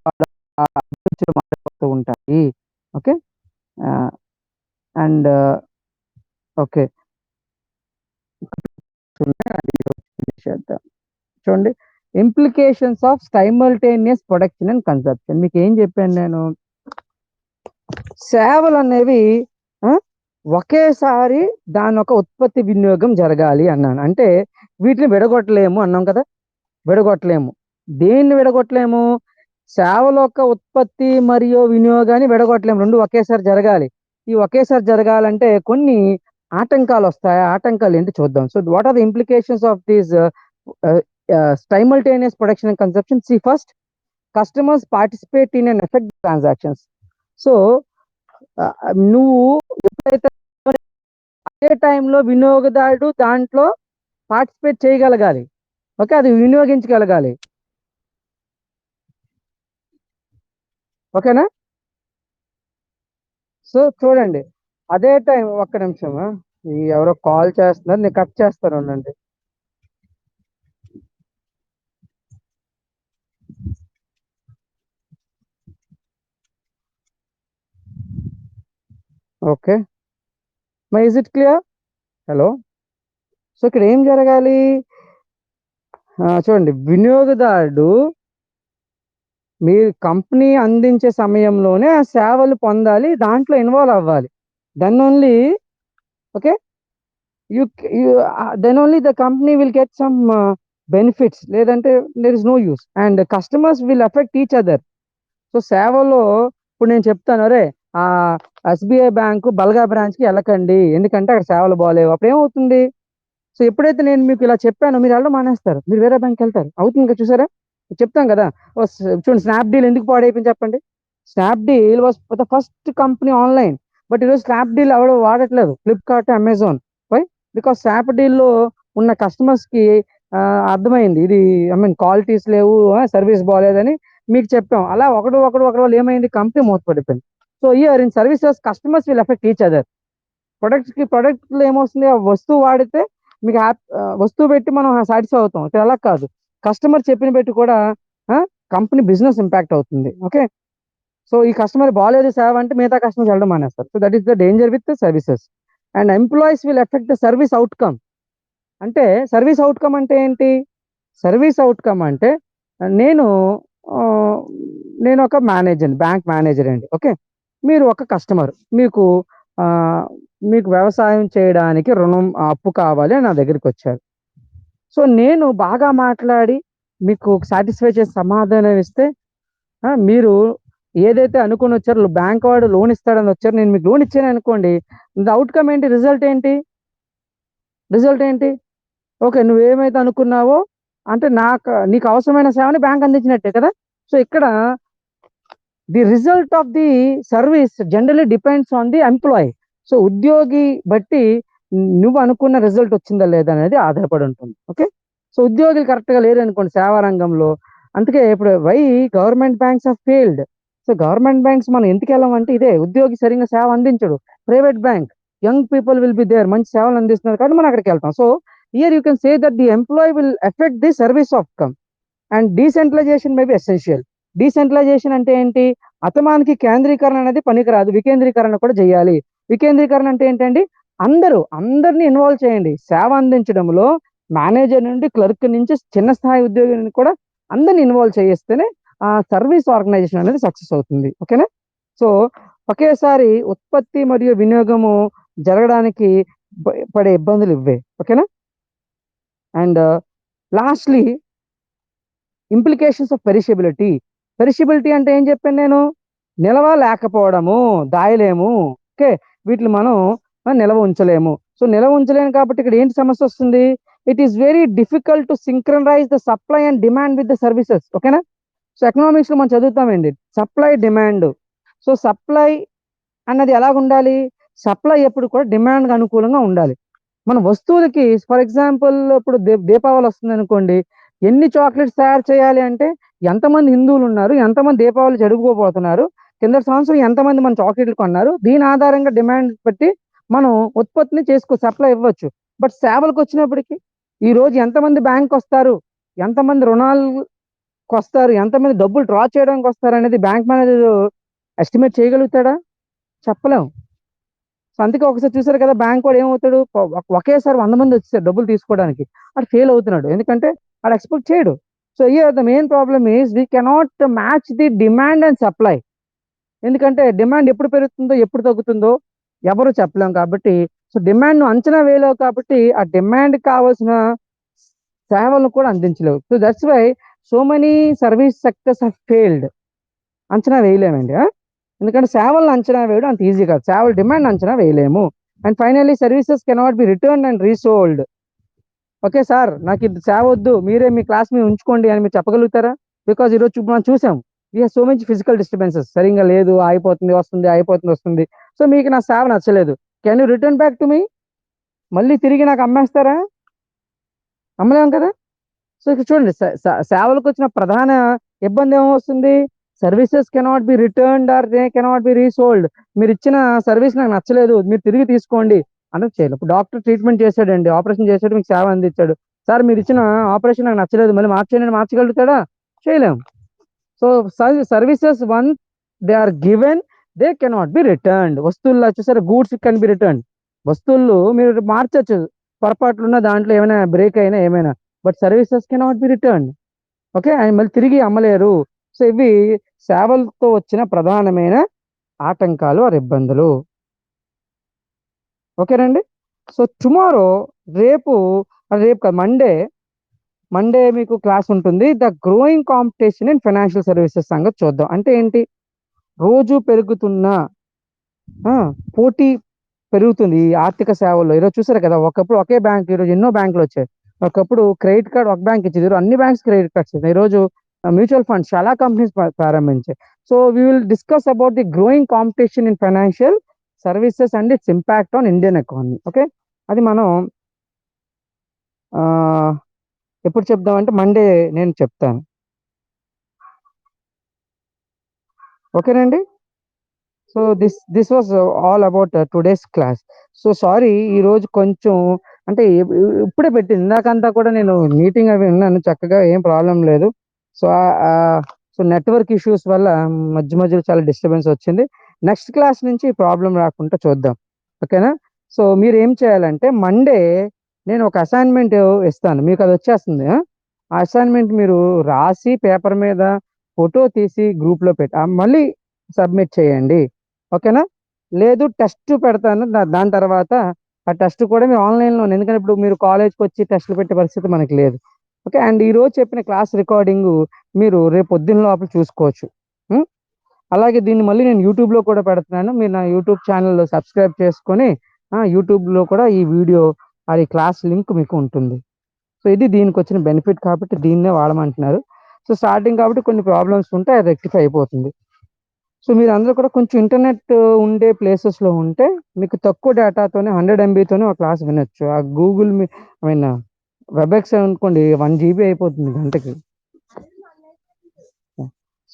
అభిరుచులు మారిపోతూ ఉంటాయి. ఓకే, అండ్ ఓకే చూడండి, implications of simultaneous production and conception. మీకు ఏం చెప్పాను నేను, సేవలు అనేవి ఒకేసారి దాని ఒక ఉత్పత్తి వినియోగం జరగాలి అన్నాను. అంటే వీటిని విడగొట్టలేము అన్నాం కదా, విడగొట్టలేము. దేన్ని విడగొట్టలేము? సేవల యొక్క ఉత్పత్తి మరియు వినియోగాన్ని విడగొట్టలేము, రెండు ఒకేసారి జరగాలి. ఈ ఒకేసారి జరగాలంటే కొన్ని ఆటంకాలు వస్తాయి. ఆటంకాలు ఏంటి చూద్దాం. So what are the implications of these simultaneous production and consumption? See, first, customers participate in an effect transactions. So నువ్వు ఎప్పుడైతే అదే టైంలో వినియోగదారుడు దాంట్లో పార్టిసిపేట్ చేయగలగాలి. ఓకే, అది వినియోగించగలగాలి. ఓకేనా? సో చూడండి, అదే టైం ఒక్క నిమిషం, ఈ ఎవరో కాల్ చేస్తున్నారు, నేను కట్ చేస్తాను ఉండండి. Okay, my is it clear? Hello. So ఇక్కడ ఏం జరగాలి? చూడండి, వినియోగదారుడు మీ కంపెనీ అందించే సమయంలోనే ఆ సేవలు పొందాలి, దాంట్లో ఇన్వాల్వ్ అవ్వాలి. Then only okay you then only the company will get some benefits, లేదంటే there is no use and customers will affect each other. So సేవలో ఇప్పుడు నేను చెప్తాను, అరే ఆ ఎస్బీఐ బ్యాంకు బల్గా బ్రాంచ్కి వెళ్ళకండి ఎందుకంటే అక్కడ సేవలు బాగాలేవు, అప్పుడు ఏమవుతుంది? సో ఎప్పుడైతే నేను మీకు ఇలా చెప్పానో మీరు వెళ్ళడం మానేస్తారు, మీరు వేరే బ్యాంక్కి వెళ్తారు. అవుతుంది కదా, చూసారా? చెప్తాం కదా. చూడండి, స్నాప్డీల్ ఎందుకు పాడైపోయింది చెప్పండి. Snapdeal was the first company online, but ఈరోజు స్నాప్డీల్ ఎవరు వాడట్లేదు, ఫ్లిప్కార్ట్, అమెజాన్. వై? బికాస్ స్నాప్డీల్లో ఉన్న కస్టమర్స్కి అర్థమైంది ఇది, ఐ మీన్ క్వాలిటీస్ లేవు, సర్వీస్ బాగాలేదని మీకు చెప్పాం. అలా ఒకటి వాళ్ళు ఏమైంది, కంపెనీ మూతపడిపోయింది. So year in services customers will affect each other. ప్రొడక్ట్లో ఏమొస్తుంది, ఆ వస్తువు వాడితే మీకు వస్తువు పెట్టి మనం సాటిస్ఫై అవుతాం. ఇక్కడ అలా కాదు, కస్టమర్ చెప్పిన పెట్టి కూడా కంపెనీ బిజినెస్ ఇంపాక్ట్ అవుతుంది. ఓకే, సో ఈ కస్టమర్ బాగాలేదు సేవ అంటే మిగతా కస్టమర్స్ వెళ్ళడం మానేస్తారు. So that is the danger with services. And employees will affect the service outcome. అంటే సర్వీస్ అవుట్కమ్ అంటే ఏంటి? సర్వీస్ అవుట్కమ్ అంటే నేను ఆ, నేను ఒక మేనేజర్, బ్యాంక్ మేనేజర్ అండి. ఓకే, మీరు ఒక కస్టమర్, ఆ, మీకు వ్యవసాయం చేయడానికి రుణం అప్పు కావాలి అని నా దగ్గరికి వచ్చారు. సో నేను బాగా మాట్లాడి మీకు సాటిస్ఫై చేసి సమాధానం ఇస్తే మీరు ఏదైతే అనుకుని వచ్చారో బ్యాంక్ వాడు లోన్ ఇస్తాడని వచ్చారు, నేను మీకు లోన్ ఇచ్చాను అనుకోండి, ద అవుట్కమ్ ఏంటి, రిజల్ట్ ఏంటి? రిజల్ట్ ఏంటి? ఓకే, నువ్వేమైతే అనుకున్నావో అంటే నీకు అవసరమైన సేవని బ్యాంక్ అందించినట్టే కదా. సో ఇక్కడ the result of the service generally depends on the employee. So ఉద్యోగి బట్టి నువ్వు అనుకున్న రిజల్ట్ వచ్చిందా లేదా అనేది ఆధారపడి ఉంటుంది. ఓకే, సో ఉద్యోగులు కరెక్ట్గా లేరు అనుకోండి సేవా రంగంలో, అందుకే ఇప్పుడు why government banks of failed. So government banks మనం ఎందుకు వెళ్ళామంటే ఇదే, ఉద్యోగి సరిగ్గా సేవ అందించడు. Private bank young people will be there, మంచి సేవలు అందిస్తున్నారు కాబట్టి మనం అక్కడికి వెళ్తాం. So here you can say that the employee will affect the service outcome. And decentralization may be essential. Decentralization అంటే ఏంటి? అతమానికి కేంద్రీకరణ అనేది పనికిరాదు, వికేంద్రీకరణ కూడా చేయాలి. వికేంద్రీకరణ అంటే ఏంటండి? అందరిని ఇన్వాల్వ్ చేయండి సేవ అందించడంలో. మేనేజర్ నుండి క్లర్క్ నుంచి చిన్న స్థాయి ఉద్యోగిని కూడా అందరిని ఇన్వాల్వ్ చేస్తేనే ఆ సర్వీస్ ఆర్గనైజేషన్ అనేది సక్సెస్ అవుతుంది. ఓకేనా? సో ఒకేసారి ఉత్పత్తి మరియు వినియోగము జరగడానికి పడే ఇబ్బందులు ఇవే. ఓకేనా? And lastly implications of perishability. Perishability అంటే ఏం చెప్పాను నేను? నిల్వ లేకపోవడము, దాయలేము. ఓకే, వీటిని మనం నిల్వ ఉంచలేము. సో నిల్వ ఉంచలేము కాబట్టి ఇక్కడ ఏంటి సమస్య వస్తుంది? It is very difficult to synchronise the supply and demand with the services. ఓకేనా? సో ఎకనామిక్స్ లో మనం చదువుతామండి సప్లై డిమాండ్. సో సప్లై అన్నది ఎలాగ ఉండాలి? సప్లై ఎప్పుడు కూడా డిమాండ్కి అనుకూలంగా ఉండాలి. మన వస్తువులకి ఫర్ ఎగ్జాంపుల్ ఇప్పుడు దీపావళి వస్తుంది అనుకోండి, ఎన్ని చాక్లెట్స్ తయారు చేయాలి అంటే ఎంతమంది హిందువులు ఉన్నారు, ఎంతమంది దీపావళి జరుపుకోబోతున్నారు, కింద సంవత్సరం ఎంతమంది మన చాక్లెట్లు కొన్నారు, దీని ఆధారంగా డిమాండ్ బట్టి మనం ఉత్పత్తిని సప్లై ఇవ్వచ్చు. బట్ సేవలకు వచ్చినప్పటికీ ఈ రోజు ఎంతమంది బ్యాంక్ వస్తారు, ఎంతమంది రుణాలకు వస్తారు, ఎంతమంది డబ్బులు డ్రా చేయడానికి వస్తారు అనేది బ్యాంక్ మేనేజర్ ఎస్టిమేట్ చేయగలుగుతాడా? చెప్పలేం. సో అందుకే ఒకసారి చూసారు కదా, బ్యాంక్ వాడు ఏమవుతాడు, ఒకేసారి 100 మంది వచ్చేసారు డబ్బులు తీసుకోవడానికి, అది ఫెయిల్ అవుతున్నాడు. ఎందుకంటే వాడు ఎక్స్పెక్ట్ చేయడు. So year the main problem is we cannot match the demand and supply. ఎందుకంటే డిమాండ్ ఎప్పుడు పెరుగుతుందో ఎప్పుడు తగ్గుతుందో ఎవరు చెప్పలేం కాబట్టి, సో డిమాండ్ అంచనా వేయలేవు కాబట్టి ఆ డిమాండ్ కావాల్సిన సేవలను కూడా అందించలేవు. So that's why so many service sectors are failed. అంచనా వేయలేమండి. ఎందుకంటే సేవలను అంచనా వేయడం అంత ఈజీ కాదు, సేవల డిమాండ్ అంచనా వేయలేము. And finally services cannot be return and resold. Okay sir, నాకు ఇది సేవ వద్దు, మీరే మీ క్లాస్ మీద ఉంచుకోండి అని మీరు చెప్పగలుగుతారా? బికాజ్ ఈరోజు మనం చూసాం we so much physical disturbances, సరిగ్గా లేదు, అయిపోతుంది వస్తుంది, అయిపోతుంది వస్తుంది. సో మీకు నా సేవ నచ్చలేదు, can you return back to me? మళ్ళీ తిరిగి నాకు అమ్మేస్తారా? అమ్మలేం కదా. సో ఇక్కడ చూడండి, సేవలకు వచ్చిన ప్రధాన ఇబ్బంది ఏమొస్తుంది? Services cannot be returned or they cannot be resold. మీరు ఇచ్చిన సర్వీస్ నాకు నచ్చలేదు, మీరు తిరిగి తీసుకోండి అంటే చేయలేదు. ఇప్పుడు డాక్టర్ ట్రీట్మెంట్ చేశాడండి, ఆపరేషన్ చేశాడు, మీకు సేవ అందించాడు. సార్ మీరు ఇచ్చిన ఆపరేషన్ నాకు నచ్చలేదు, మళ్ళీ మార్చేయండి, మార్చగలుగుతాడా? చేయలేము. So services one they are given, they cannot be returned. వస్తువుల్లో చూసారా, గూడ్స్ కెన్ బి రిటర్న్. వస్తువులు మీరు మార్చచ్చు, పొరపాట్లు ఉన్న దాంట్లో ఏమైనా బ్రేక్ అయినా ఏమైనా, but services cannot be return. Okay, ఆయన మళ్ళీ తిరిగి అమ్మలేరు. సో ఇవి సేవలతో వచ్చిన ప్రధానమైన ఆటంకాలు ఆర్ ఇబ్బందులు. ఓకేనండి. సో టుమారో, రేపు, రేపు కాదు, మండే మీకు క్లాస్ ఉంటుంది. The growing competition in financial services సంగతి చూద్దాం. అంటే ఏంటి? రోజు పెరుగుతున్న ఆ, పోటీ పెరుగుతుంది ఈ ఆర్థిక సేవల్లో. ఈరోజు చూసారు కదా, ఒకప్పుడు ఒకే బ్యాంక్, ఈరోజు ఎన్నో బ్యాంకులు వచ్చాయి. ఒకప్పుడు క్రెడిట్ కార్డ్ ఒక బ్యాంక్ ఇచ్చేది, ఈరోజు అన్ని బ్యాంక్స్ క్రెడిట్ కార్డ్స్ ఇచ్చాయి. ఈరోజు మ్యూచువల్ ఫండ్స్ చాలా కంపెనీస్ ప్రారంభించాయి. So we will discuss about the growing competition in financial services and it's impact on Indian economy. Okay, అది మనం ఆ, ఎప్పుడు చెప్దామంటే మండే నేను చెప్తాను. ఓకేనండి. So this was all about today's class. So sorry, ఈ రోజు కొంచెం అంటే ఇప్పుడే పెట్టింది, ఇందాకంతా కూడా నేను మీటింగ్ అవి విన్నాను చక్కగా, ఏం ప్రాబ్లం లేదు. సో సో నెట్వర్క్ ఇష్యూస్ వల్ల మధ్య మధ్యలో చాలా డిస్టర్బెన్స్ వచ్చింది. నెక్స్ట్ క్లాస్ నుంచి ప్రాబ్లం రాకుండా చూద్దాం. ఓకేనా? సో మీరు ఏం చేయాలంటే మండే నేను ఒక అసైన్మెంట్ ఇస్తాను, మీకు అది వచ్చేస్తుంది. ఆ అసైన్మెంట్ మీరు రాసి పేపర్ మీద ఫోటో తీసి గ్రూప్లో పెట్టి మళ్ళీ సబ్మిట్ చేయండి. ఓకేనా? లేదు టెస్ట్ పెడతాను, దాని తర్వాత ఆ టెస్ట్ కూడా మీరు ఆన్లైన్లో, ఎందుకంటే ఇప్పుడు మీరు కాలేజ్కి వచ్చి టెస్ట్లు పెట్టే పరిస్థితి మనకి లేదు. ఓకే, అండ్ ఈ రోజు చెప్పిన క్లాస్ రికార్డింగ్ మీరు రేపు పొద్దున్న లోపల చూసుకోవచ్చు. ఉం? అలాగే దీన్ని మళ్ళీ నేను యూట్యూబ్లో కూడా పెడుతున్నాను, మీరు నా యూట్యూబ్ ఛానల్ సబ్స్క్రైబ్ చేసుకొని యూట్యూబ్లో కూడా ఈ వీడియో అది క్లాస్ లింక్ మీకు ఉంటుంది. సో ఇది దీనికి వచ్చిన బెనిఫిట్ కాబట్టి దీన్నే వాడమంటున్నారు. సో స్టార్టింగ్ కాబట్టి కొన్ని ప్రాబ్లమ్స్ ఉంటే అది రెక్టిఫై అయిపోతుంది. సో మీరు అందరూ కూడా కొంచెం ఇంటర్నెట్ ఉండే ప్లేసెస్లో ఉంటే మీకు తక్కువ డేటాతోనే 100 MB ఒక క్లాస్ వినొచ్చు. ఆ గూగుల్ ఐ మీన్ వెబ్ఎక్స్ అనుకోండి 1 GB అయిపోతుంది గంటకి.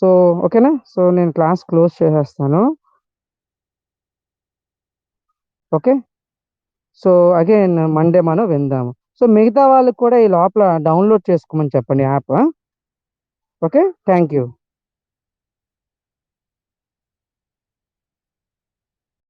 సో ఓకేనా? సో నేను క్లాస్ క్లోజ్ చేసేస్తాను. ఓకే, సో అగైన్ మండే మనం విందాము. సో మిగతా వాళ్ళకి కూడా ఈ లోపల డౌన్లోడ్ చేసుకోమని చెప్పండి యాప్. Okay, thank you.